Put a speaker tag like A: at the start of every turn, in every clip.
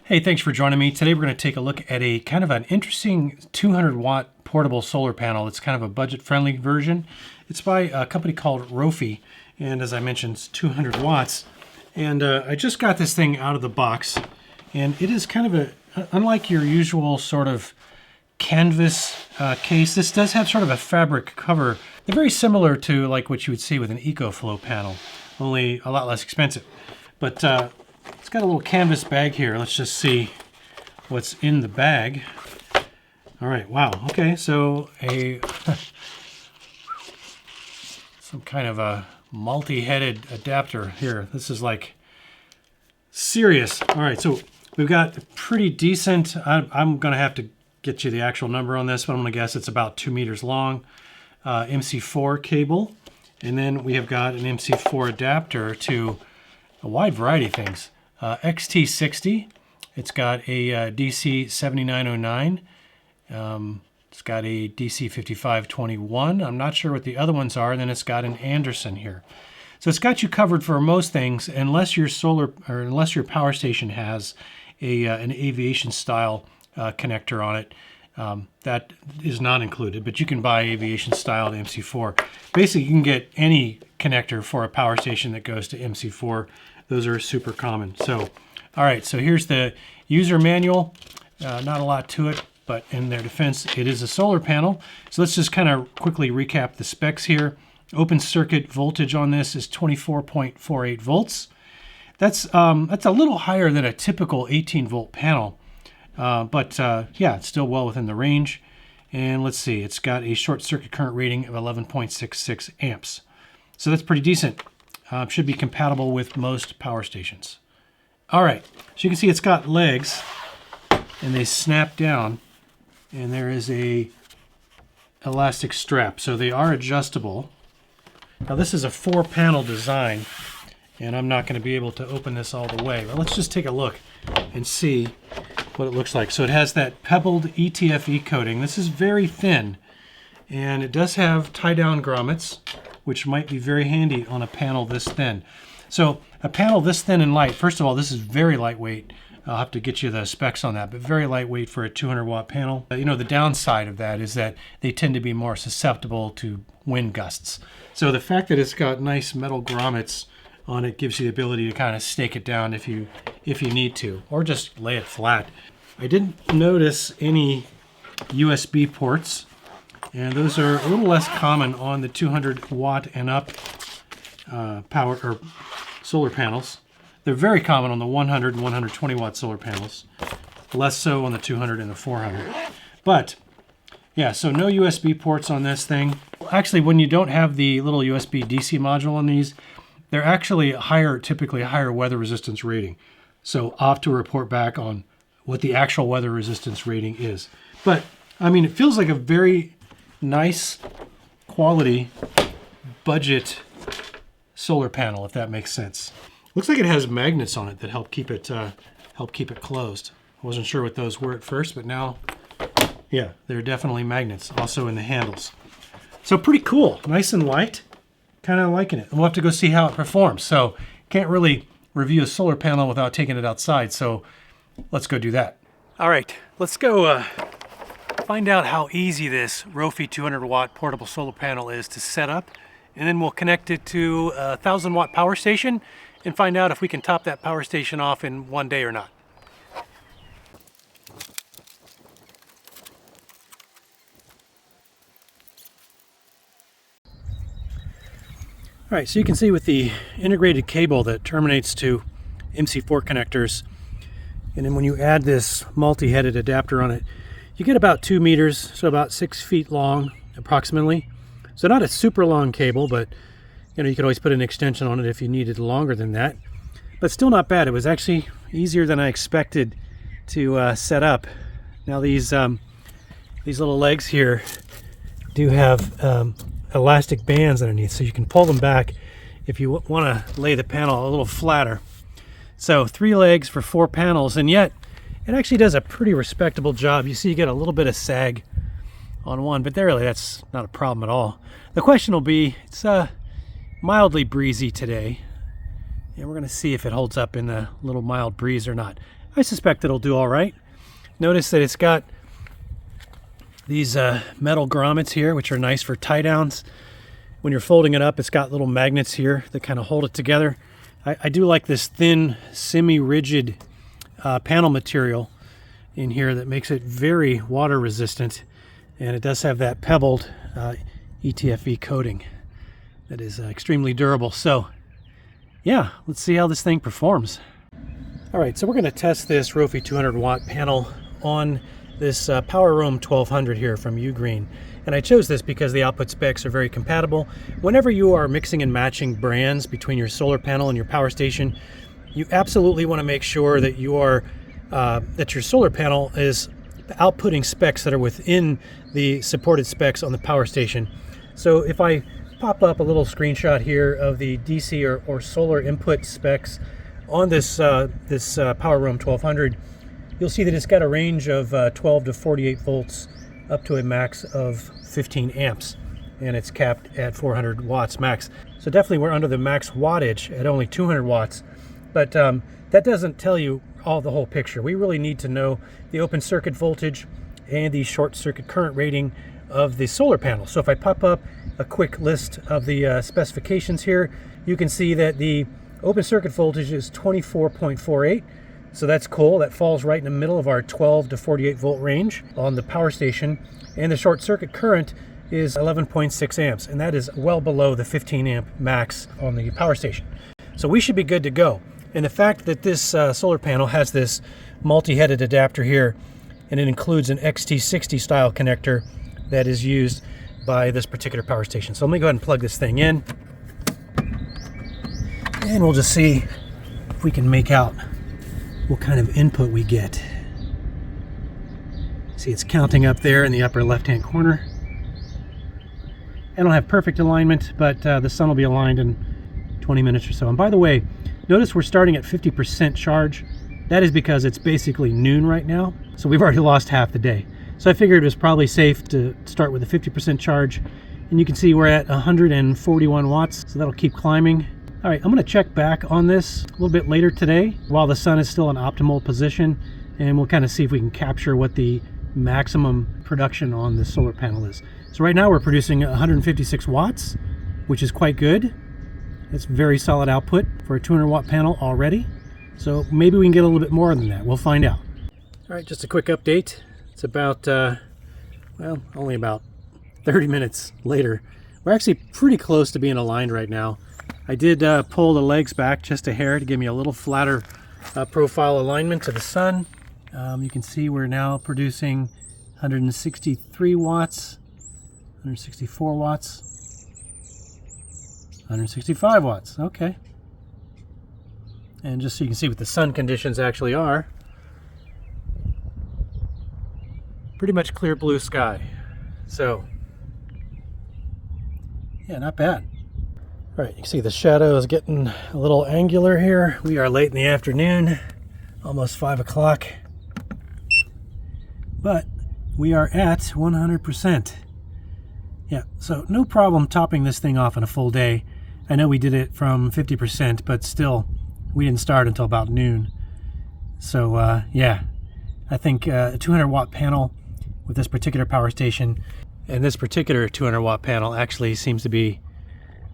A: Hey, thanks for joining me. Today we're going to take a look at a kind of an interesting 200 watt portable solar panel. It's kind of a budget friendly version. It's by a company called ROPHIE, and as I mentioned, it's 200 watts. And I just got this thing out of the box, and it is kind of unlike your usual sort of canvas case, this does have sort of a fabric cover. They're very similar to like what you would see with an EcoFlow panel, only a lot less expensive. But it's got a little canvas bag here. Let's just see what's in the bag. All right, wow, okay, so some kind of a multi-headed adapter here. This is like serious. All right, so we've got a pretty decent, I'm gonna have to get you the actual number on this, but I'm gonna guess it's about 2 meters long, MC4 cable. And then we have got an MC4 adapter to a wide variety of things. XT60, it's got a DC 7909, it's got a DC 5521. I'm not sure what the other ones are. And then it's got an Anderson here. So it's got you covered for most things, unless your unless your power station has an aviation style connector on it. That is not included, but you can buy aviation style to MC4. Basically, you can get any connector for a power station that goes to MC4. Those are super common. So, all right, so here's the user manual. Not a lot to it, but in their defense, it is a solar panel. So let's just kind of quickly recap the specs here. Open circuit voltage on this is 24.48 volts. That's a little higher than a typical 18 volt panel. But yeah, it's still well within the range. And let's see, it's got a short circuit current rating of 11.66 amps. So that's pretty decent. Should be compatible with most power stations. All right, so you can see it's got legs and they snap down, and there is a elastic strap. So they are adjustable. Now this is a 4-panel design, and I'm not going to be able to open this all the way, but let's just take a look and see what it looks like. So it has that pebbled ETFE coating. This is very thin, and it does have tie-down grommets, which might be very handy on a panel this thin. So a panel this thin and light, first of all, this is very lightweight. I'll have to get you the specs on that, but very lightweight for a 200 watt panel. You know, the downside of that is that they tend to be more susceptible to wind gusts. So the fact that it's got nice metal grommets on it gives you the ability to kind of stake it down if you need to, or just lay it flat. I didn't notice any USB ports, and those are a little less common on the 200 watt and up power or solar panels. They're very common on the 100 and 120 watt solar panels, less so on the 200 and the 400. But yeah, so no USB ports on this thing. Actually, when you don't have the little USB DC module on these, they're actually typically a higher weather resistance rating. So I'll have to report back on what the actual weather resistance rating is. But I mean, it feels like a very nice quality budget solar panel, if that makes sense. Looks like it has magnets on it that help keep it closed. I wasn't sure what those were at first, but now, yeah, they're definitely magnets, also in the handles. So pretty cool, nice and light. Kind of liking it. We'll have to go see how it performs. So can't really review a solar panel without taking it outside. So let's go do that. All right, let's go find out how easy this ROPHIE 200 watt portable solar panel is to set up. And then we'll connect it to a 1,000 watt power station and find out if we can top that power station off in one day or not. All right, so you can see with the integrated cable that terminates to MC4 connectors, and then when you add this multi-headed adapter on it, you get about 2 meters, so about 6 feet long approximately. So not a super long cable, but you know, you could always put an extension on it if you needed longer than that. But still not bad. It was actually easier than I expected to set up. Now these little legs here do have elastic bands underneath, so you can pull them back if you want to lay the panel a little flatter. So 3 legs for 4 panels, and yet it actually does a pretty respectable job. You see you get a little bit of sag on one, but that's not a problem at all. The question will be, it's mildly breezy today, and we're going to see if it holds up in the little mild breeze or not. I suspect it'll do all right. Notice that it's got these metal grommets here, which are nice for tie downs. When you're folding it up, it's got little magnets here that kind of hold it together. I do like this thin, semi-rigid panel material in here that makes it very water resistant, and it does have that pebbled ETFE coating that is extremely durable. So yeah, let's see how this thing performs. All right, so we're going to test this ROPHIE 200 watt panel on this Power Roam 1200 here from Ugreen. And I chose this because the output specs are very compatible. Whenever you are mixing and matching brands between your solar panel and your power station, you absolutely want to make sure that you are that your solar panel is outputting specs that are within the supported specs on the power station. So if I pop up a little screenshot here of the DC or solar input specs on this Power Roam 1200, you'll see that it's got a range of 12 to 48 volts up to a max of 15 amps, and it's capped at 400 watts max. So definitely we're under the max wattage at only 200 watts, but that doesn't tell you the whole picture. We really need to know the open circuit voltage and the short circuit current rating of the solar panel. So if I pop up a quick list of the specifications here, you can see that the open circuit voltage is 24.48. So that's cool. That falls right in the middle of our 12 to 48 volt range on the power station. And the short circuit current is 11.6 amps. And that is well below the 15 amp max on the power station. So we should be good to go. And the fact that this solar panel has this multi-headed adapter here, and it includes an XT60 style connector that is used by this particular power station. So let me go ahead and plug this thing in. And we'll just see if we can make out what kind of input we get. See, it's counting up there in the upper left-hand corner. I don't have perfect alignment, but the sun will be aligned in 20 minutes or so. And by the way, notice we're starting at 50% charge. That is because it's basically noon right now, so we've already lost half the day. So I figured it was probably safe to start with a 50% charge. And you can see we're at 141 watts, so that'll keep climbing. All right, I'm going to check back on this a little bit later today while the sun is still in optimal position, and we'll kind of see if we can capture what the maximum production on the solar panel is. So right now we're producing 156 watts, which is quite good. That's very solid output for a 200 watt panel already. So maybe we can get a little bit more than that. We'll find out. All right, just a quick update. It's about, well, only about 30 minutes later. We're actually pretty close to being aligned right now. I did pull the legs back just a hair to give me a little flatter profile alignment to the sun. You can see we're now producing 163 watts, 164 watts, 165 watts. Okay. And just so you can see what the sun conditions actually are, pretty much clear blue sky. So, yeah, not bad. All right, you can see the shadow is getting a little angular here. We are late in the afternoon, almost 5 o'clock. But we are at 100%. Yeah, so no problem topping this thing off in a full day. I know we did it from 50%, but still, we didn't start until about noon. So, yeah, I think a 200 watt panel with this particular power station and this particular 200 watt panel actually seems to be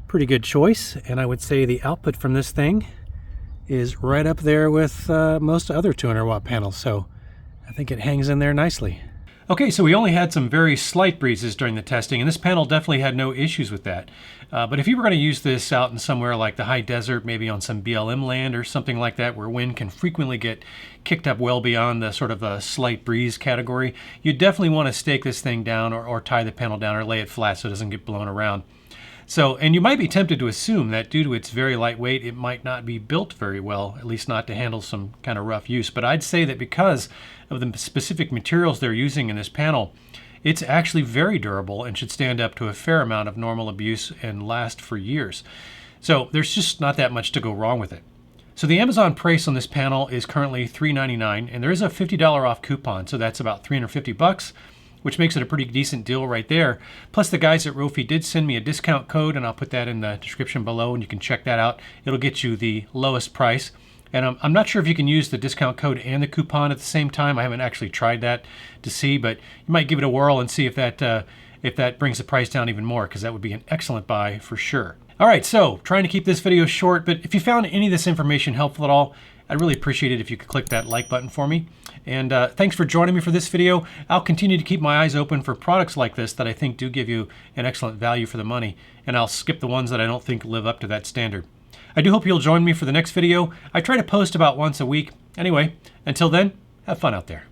A: pretty good choice, and I would say the output from this thing is right up there with most other 200 watt panels, so I think it hangs in there nicely. Okay, so we only had some very slight breezes during the testing, and this panel definitely had no issues with that. But if you were going to use this out in somewhere like the high desert, maybe on some BLM land or something like that, where wind can frequently get kicked up well beyond the sort of a slight breeze category, you definitely want to stake this thing down or tie the panel down or lay it flat so it doesn't get blown around. So, and you might be tempted to assume that due to its very lightweight, it might not be built very well, at least not to handle some kind of rough use. But I'd say that because of the specific materials they're using in this panel, it's actually very durable and should stand up to a fair amount of normal abuse and last for years. So there's just not that much to go wrong with it. So the Amazon price on this panel is currently $399, and there is a $50 off coupon, so that's about $350. Which makes it a pretty decent deal right there. Plus the guys at ROPHIE did send me a discount code, and I'll put that in the description below and you can check that out. It'll get you the lowest price. And I'm not sure if you can use the discount code and the coupon at the same time. I haven't actually tried that to see, but you might give it a whirl and see if that brings the price down even more, because that would be an excellent buy for sure. All right, so trying to keep this video short, but if you found any of this information helpful at all, I'd really appreciate it if you could click that like button for me. And thanks for joining me for this video. I'll continue to keep my eyes open for products like this that I think do give you an excellent value for the money, and I'll skip the ones that I don't think live up to that standard. I do hope you'll join me for the next video. I try to post about once a week. Anyway, until then, have fun out there.